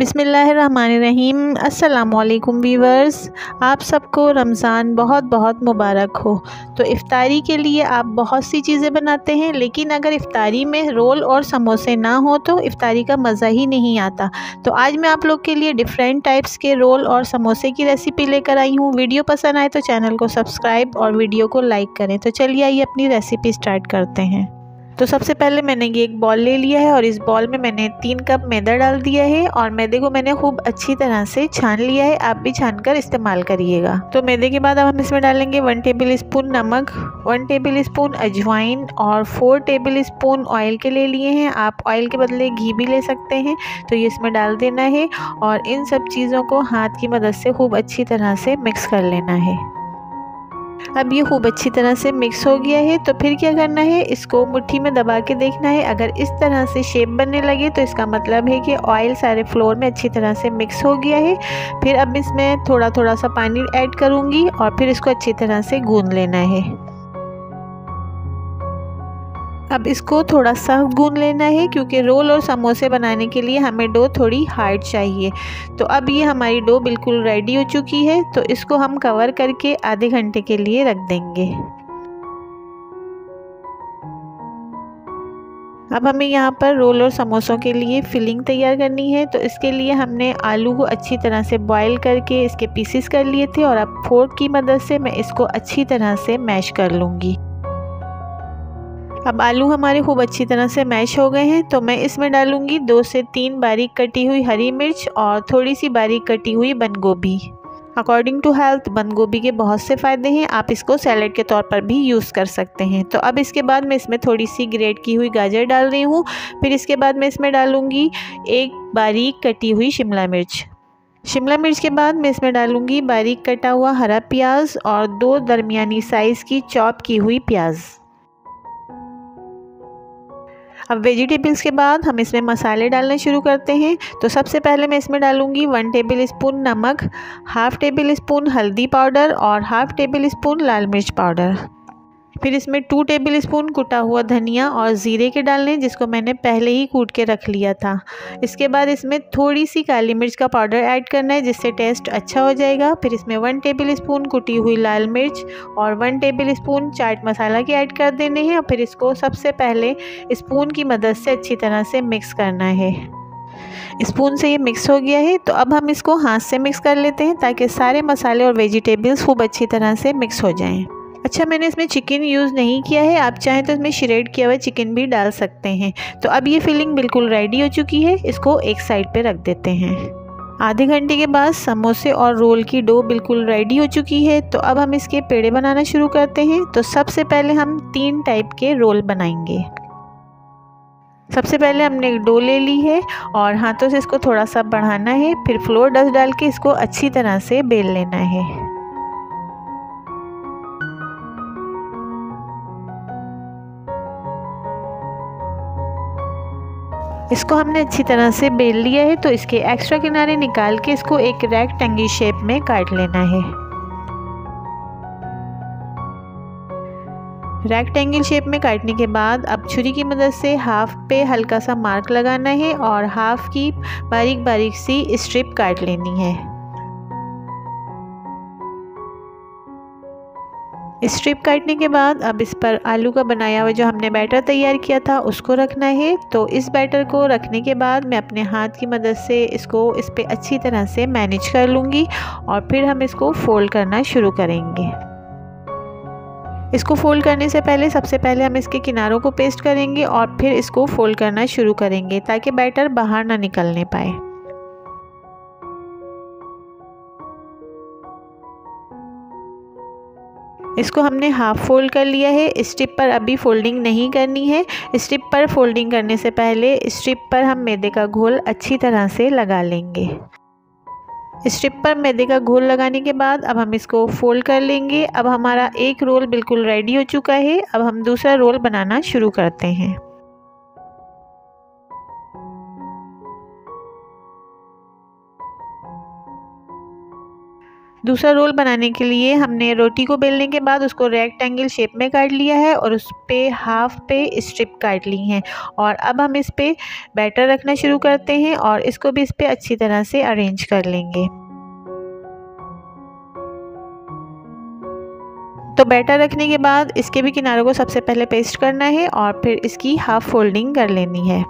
बिस्मिल्लाहिर्रहमानिर्रहीम। अस्सलामुअलैकुम वीवर्स, आप सबको रमज़ान बहुत बहुत मुबारक हो। तो इफ़्तारी के लिए आप बहुत सी चीज़ें बनाते हैं, लेकिन अगर इफ़्तारी में रोल और समोसे ना हो तो इफ़्तारी का मज़ा ही नहीं आता। तो आज मैं आप लोग के लिए डिफरेंट टाइप्स के रोल और समोसे की रेसिपी लेकर आई हूँ। वीडियो पसंद आए तो चैनल को सब्सक्राइब और वीडियो को लाइक करें। तो चलिए आइए अपनी रेसिपी स्टार्ट करते हैं। तो सबसे पहले मैंने ये एक बॉल ले लिया है और इस बॉल में मैंने 3 कप मैदा डाल दिया है और मैदे को मैंने खूब अच्छी तरह से छान लिया है। आप भी छान कर इस्तेमाल करिएगा। तो मैदे के बाद अब हम इसमें डालेंगे 1 टेबल स्पून नमक, 1 टेबल स्पून अजवाइन और 4 टेबल स्पून ऑयल के ले लिए हैं। आप ऑयल के बदले घी भी ले सकते हैं। तो ये इसमें डाल देना है और इन सब चीज़ों को हाथ की मदद से खूब अच्छी तरह से मिक्स कर लेना है। अब ये खूब अच्छी तरह से मिक्स हो गया है। तो फिर क्या करना है, इसको मुट्ठी में दबा के देखना है। अगर इस तरह से शेप बनने लगे तो इसका मतलब है कि ऑयल सारे फ्लोर में अच्छी तरह से मिक्स हो गया है। फिर अब इसमें थोड़ा थोड़ा सा पानी ऐड करूँगी और फिर इसको अच्छी तरह से गूंद लेना है। अब इसको थोड़ा सा गूंद लेना है, क्योंकि रोल और समोसे बनाने के लिए हमें डो थोड़ी हार्ड चाहिए। तो अब ये हमारी डो बिल्कुल रेडी हो चुकी है। तो इसको हम कवर करके आधे घंटे के लिए रख देंगे। अब हमें यहाँ पर रोल और समोसों के लिए फिलिंग तैयार करनी है। तो इसके लिए हमने आलू को अच्छी तरह से बॉईल करके इसके पीसेस कर लिए थे और अब फोर्क की मदद से मैं इसको अच्छी तरह से मैश कर लूँगी। अब आलू हमारे खूब अच्छी तरह से मैश हो गए हैं। तो मैं इसमें डालूंगी 2 से 3 बारीक कटी हुई हरी मिर्च और थोड़ी सी बारीक कटी हुई बंद गोभी। अकॉर्डिंग टू हेल्थ बंद गोभी के बहुत से फ़ायदे हैं, आप इसको सैलेड के तौर पर भी यूज़ कर सकते हैं। तो अब इसके बाद मैं इसमें थोड़ी सी ग्रेट की हुई गाजर डाल रही हूँ। फिर इसके बाद मैं इसमें डालूँगी 1 बारीक कटी हुई शिमला मिर्च। शिमला मिर्च के बाद मैं इसमें डालूँगी बारीक कटा हुआ हरा प्याज और 2 दरमियानी साइज़ की चॉप की हुई प्याज। अब वेजिटेबल्स के बाद हम इसमें मसाले डालना शुरू करते हैं। तो सबसे पहले मैं इसमें डालूंगी 1 टेबल स्पून नमक, हाफ़ टेबल स्पून हल्दी पाउडर और हाफ़ टेबल स्पून लाल मिर्च पाउडर। फिर इसमें 2 टेबल स्पून कुटा हुआ धनिया और ज़ीरे के डालने, जिसको मैंने पहले ही कूट के रख लिया था। इसके बाद इसमें थोड़ी सी काली मिर्च का पाउडर ऐड करना है, जिससे टेस्ट अच्छा हो जाएगा। फिर इसमें 1 टेबल स्पून कुटी हुई लाल मिर्च और 1 टेबल स्पून चाट मसाला के ऐड कर देने हैं और फिर इसको सबसे पहले स्पून की मदद से अच्छी तरह से मिक्स करना है। स्पून से ये मिक्स हो गया है। तो अब हम इसको हाथ से मिक्स कर लेते हैं, ताकि सारे मसाले और वेजिटेबल्स खूब अच्छी तरह से मिक्स हो जाएं। अच्छा, मैंने इसमें चिकन यूज़ नहीं किया है, आप चाहें तो इसमें श्रेड किया हुआ चिकन भी डाल सकते हैं। तो अब ये फिलिंग बिल्कुल रेडी हो चुकी है, इसको एक साइड पे रख देते हैं। आधे घंटे के बाद समोसे और रोल की डो बिल्कुल रेडी हो चुकी है। तो अब हम इसके पेड़े बनाना शुरू करते हैं। तो सबसे पहले हम 3 टाइप के रोल बनाएंगे। सबसे पहले हमने एक डो ले ली है और हाथों से इसको थोड़ा सा बढ़ाना है। फिर फ्लोर डस्ट डाल के इसको अच्छी तरह से बेल लेना है। इसको हमने अच्छी तरह से बेल लिया है। तो इसके एक्स्ट्रा किनारे निकाल के इसको एक रेक्टेंगल शेप में काट लेना है। रेक्टेंगल शेप में काटने के बाद अब छुरी की मदद से हाफ पे हल्का सा मार्क लगाना है और हाफ की बारीक बारीक सी स्ट्रिप काट लेनी है। स्ट्रिप काटने के बाद अब इस पर आलू का बनाया हुआ जो हमने बैटर तैयार किया था उसको रखना है। तो इस बैटर को रखने के बाद मैं अपने हाथ की मदद से इसको इस पर अच्छी तरह से मैनेज कर लूँगी और फिर हम इसको फोल्ड करना शुरू करेंगे। इसको फोल्ड करने से पहले सबसे पहले हम इसके किनारों को पेस्ट करेंगे और फिर इसको फोल्ड करना शुरू करेंगे, ताकि बैटर बाहर ना निकलने पाए। इसको हमने हाफ फोल्ड कर लिया है। स्ट्रिप पर अभी फोल्डिंग नहीं करनी है। स्ट्रिप पर फोल्डिंग करने से पहले स्ट्रिप पर हम मैदे का घोल अच्छी तरह से लगा लेंगे। स्ट्रिप पर मैदे का घोल लगाने के बाद अब हम इसको फोल्ड कर लेंगे। अब हमारा एक रोल बिल्कुल रेडी हो चुका है। अब हम दूसरा रोल बनाना शुरू करते हैं। दूसरा रोल बनाने के लिए हमने रोटी को बेलने के बाद उसको रेक्टेंगल शेप में काट लिया है और उस पे हाफ पे स्ट्रिप काट ली हैं। और अब हम इस पे बैटर रखना शुरू करते हैं और इसको भी इस पे अच्छी तरह से अरेंज कर लेंगे। तो बैटर रखने के बाद इसके भी किनारों को सबसे पहले पेस्ट करना है और फिर इसकी हाफ फोल्डिंग कर लेनी है।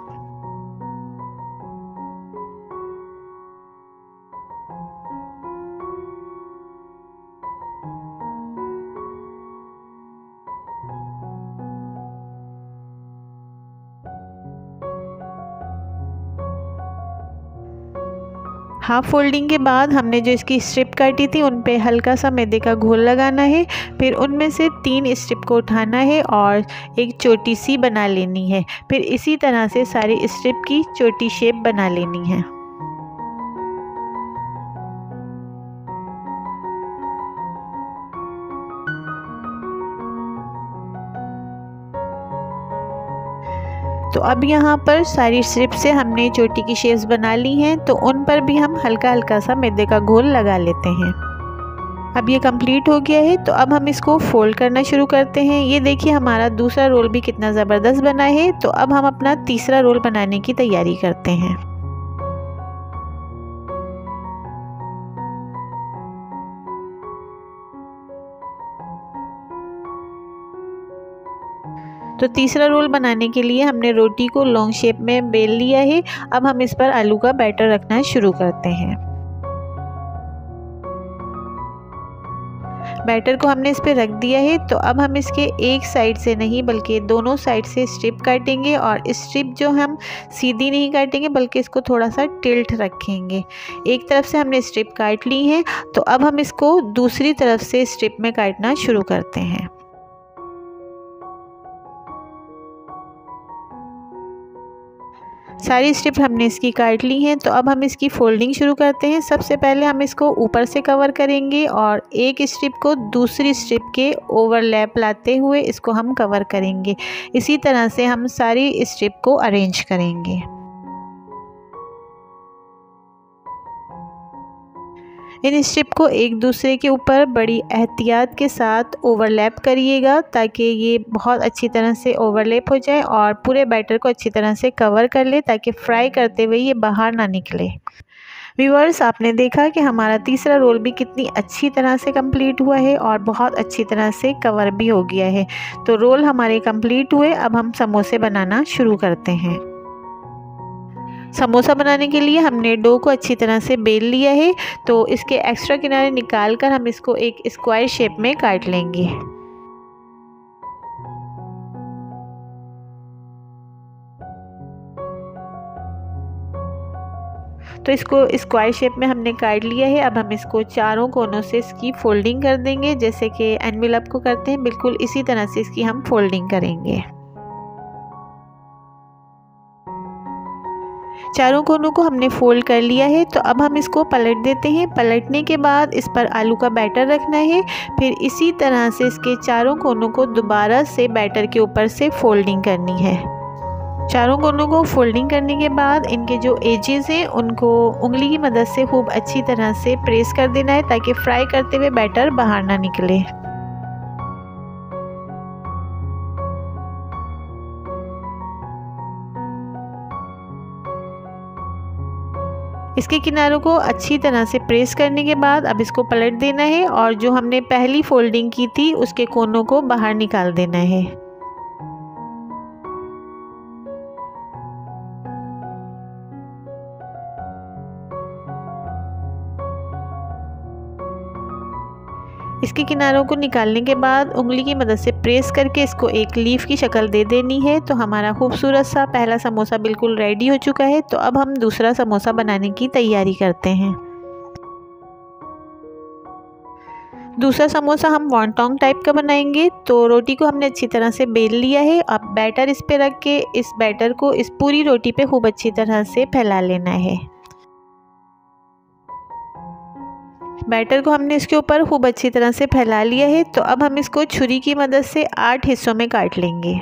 हाफ फोल्डिंग के बाद हमने जो इसकी स्ट्रिप काटी थी उन पे हल्का सा मैदे का घोल लगाना है। फिर उनमें से 3 स्ट्रिप को उठाना है और एक चोटी सी बना लेनी है। फिर इसी तरह से सारी स्ट्रिप की चोटी शेप बना लेनी है। तो अब यहाँ पर सारी स्ट्रिप से हमने चोटी की शेप्स बना ली हैं, तो उन पर भी हम हल्का हल्का सा मैदे का घोल लगा लेते हैं। अब ये कंप्लीट हो गया है, तो अब हम इसको फोल्ड करना शुरू करते हैं। ये देखिए हमारा दूसरा रोल भी कितना ज़बरदस्त बना है। तो अब हम अपना तीसरा रोल बनाने की तैयारी करते हैं। तो तीसरा रोल बनाने के लिए हमने रोटी को लॉन्ग शेप में बेल लिया है। अब हम इस पर आलू का बैटर रखना शुरू करते हैं। बैटर को हमने इस पे रख दिया है। तो अब हम इसके एक साइड से नहीं बल्कि दोनों साइड से स्ट्रिप काटेंगे और स्ट्रिप जो हम सीधी नहीं काटेंगे बल्कि इसको थोड़ा सा टिल्ट रखेंगे। एक तरफ से हमने स्ट्रिप काट ली है, तो अब हम इसको दूसरी तरफ से स्ट्रिप में काटना शुरू करते हैं। सारी स्ट्रिप हमने इसकी काट ली हैं। तो अब हम इसकी फोल्डिंग शुरू करते हैं। सबसे पहले हम इसको ऊपर से कवर करेंगे और एक स्ट्रिप को दूसरी स्ट्रिप के ओवरलैप लाते हुए इसको हम कवर करेंगे। इसी तरह से हम सारी स्ट्रिप को अरेंज करेंगे। इन स्ट्रिप को एक दूसरे के ऊपर बड़ी एहतियात के साथ ओवरलैप करिएगा ताकि ये बहुत अच्छी तरह से ओवरलैप हो जाए और पूरे बैटर को अच्छी तरह से कवर कर ले ताकि फ्राई करते हुए ये बाहर ना निकले। व्यूअर्स, आपने देखा कि हमारा तीसरा रोल भी कितनी अच्छी तरह से कंप्लीट हुआ है और बहुत अच्छी तरह से कवर भी हो गया है। तो रोल हमारे कंप्लीट हुए। अब हम समोसे बनाना शुरू करते हैं। समोसा बनाने के लिए हमने डो को अच्छी तरह से बेल लिया है। तो इसके एक्स्ट्रा किनारे निकाल कर हम इसको एक स्क्वायर शेप में काट लेंगे। तो इसको स्क्वायर शेप में हमने काट लिया है। अब हम इसको चारों कोनों से इसकी फोल्डिंग कर देंगे, जैसे कि एनवेलप को करते हैं बिल्कुल इसी तरह से इसकी हम फोल्डिंग करेंगे। चारों कोनों को हमने फोल्ड कर लिया है। तो अब हम इसको पलट देते हैं। पलटने के बाद इस पर आलू का बैटर रखना है। फिर इसी तरह से इसके चारों कोनों को दोबारा से बैटर के ऊपर से फोल्डिंग करनी है। चारों कोनों को फोल्डिंग करने के बाद इनके जो एजेस हैं उनको उंगली की मदद से खूब अच्छी तरह से प्रेस कर देना है ताकि फ्राई करते हुए बैटर बाहर ना निकले। इसके किनारों को अच्छी तरह से प्रेस करने के बाद अब इसको पलट देना है और जो हमने पहली फोल्डिंग की थी उसके कोनों को बाहर निकाल देना है। इसके किनारों को निकालने के बाद उंगली की मदद से प्रेस करके इसको एक लीफ की शक्ल दे देनी है। तो हमारा खूबसूरत सा पहला समोसा बिल्कुल रेडी हो चुका है। तो अब हम दूसरा समोसा बनाने की तैयारी करते हैं। दूसरा समोसा हम वॉन्टोंग टाइप का बनाएंगे। तो रोटी को हमने अच्छी तरह से बेल लिया है। अब बैटर इस पे रख के इस बैटर को इस पूरी रोटी पे खूब अच्छी तरह से फैला लेना है। बैटर को हमने इसके ऊपर खूब अच्छी तरह से फैला लिया है। तो अब हम इसको छुरी की मदद से 8 हिस्सों में काट लेंगे।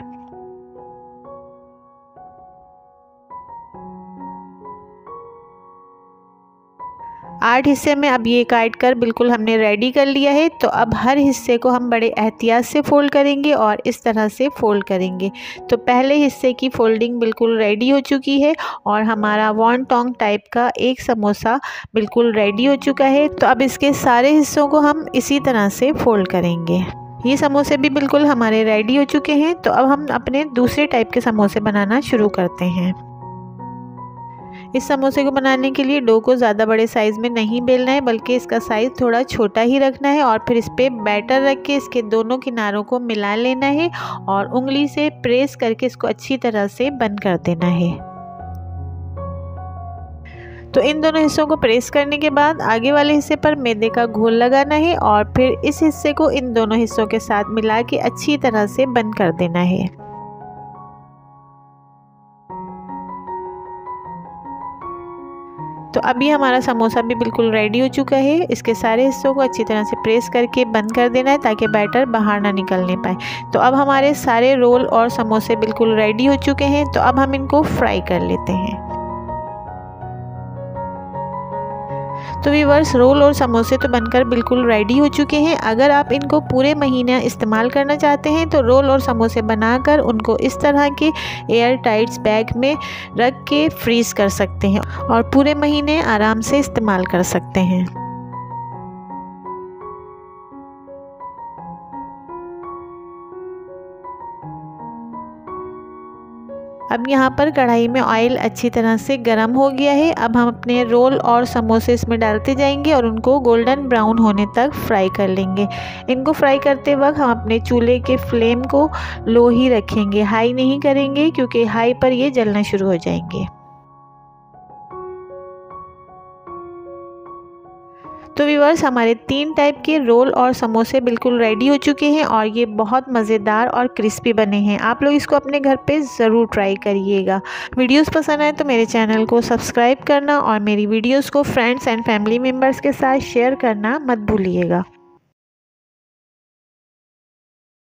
8 हिस्से में अब ये काट कर बिल्कुल हमने रेडी कर लिया है। तो अब हर हिस्से को हम बड़े एहतियात से फ़ोल्ड करेंगे और इस तरह से फ़ोल्ड करेंगे। तो पहले हिस्से की फ़ोल्डिंग बिल्कुल रेडी हो चुकी है और हमारा वॉन्टॉन्ग टाइप का एक समोसा बिल्कुल रेडी हो चुका है। तो अब इसके सारे हिस्सों को हम इसी तरह से फ़ोल्ड करेंगे। ये समोसे भी बिल्कुल हमारे रेडी हो चुके हैं। तो अब हम अपने दूसरे टाइप के समोसे बनाना शुरू करते हैं। इस समोसे को बनाने के लिए डो को ज़्यादा बड़े साइज़ में नहीं बेलना है, बल्कि इसका साइज़ थोड़ा छोटा ही रखना है और फिर इस पर बैटर रख के इसके दोनों किनारों को मिला लेना है और उंगली से प्रेस करके इसको अच्छी तरह से बंद कर देना है। तो इन दोनों हिस्सों को प्रेस करने के बाद आगे वाले हिस्से पर मैदे का घोल लगाना है और फिर इस हिस्से को इन दोनों हिस्सों के साथ मिला के अच्छी तरह से बंद कर देना है। तो अभी हमारा समोसा भी बिल्कुल रेडी हो चुका है। इसके सारे हिस्सों को अच्छी तरह से प्रेस करके बंद कर देना है ताकि बैटर बाहर ना निकलने पाए। तो अब हमारे सारे रोल और समोसे बिल्कुल रेडी हो चुके हैं। तो अब हम इनको फ्राई कर लेते हैं। तो व्यूअर्स, रोल और समोसे तो बनकर बिल्कुल रेडी हो चुके हैं। अगर आप इनको पूरे महीने इस्तेमाल करना चाहते हैं तो रोल और समोसे बनाकर उनको इस तरह के एयर टाइट बैग में रख के फ्रीज़ कर सकते हैं और पूरे महीने आराम से इस्तेमाल कर सकते हैं। अब यहाँ पर कढ़ाई में ऑयल अच्छी तरह से गर्म हो गया है। अब हम अपने रोल और समोसे इसमें डालते जाएंगे और उनको गोल्डन ब्राउन होने तक फ्राई कर लेंगे। इनको फ्राई करते वक्त हम अपने चूल्हे के फ्लेम को लो ही रखेंगे, हाई नहीं करेंगे, क्योंकि हाई पर ये जलना शुरू हो जाएंगे। तो व्यूअर्स, हमारे 3 टाइप के रोल और समोसे बिल्कुल रेडी हो चुके हैं और ये बहुत मज़ेदार और क्रिस्पी बने हैं। आप लोग इसको अपने घर पे ज़रूर ट्राई करिएगा। वीडियोस पसंद आए तो मेरे चैनल को सब्सक्राइब करना और मेरी वीडियोस को फ्रेंड्स एंड फैमिली मेम्बर्स के साथ शेयर करना मत भूलिएगा।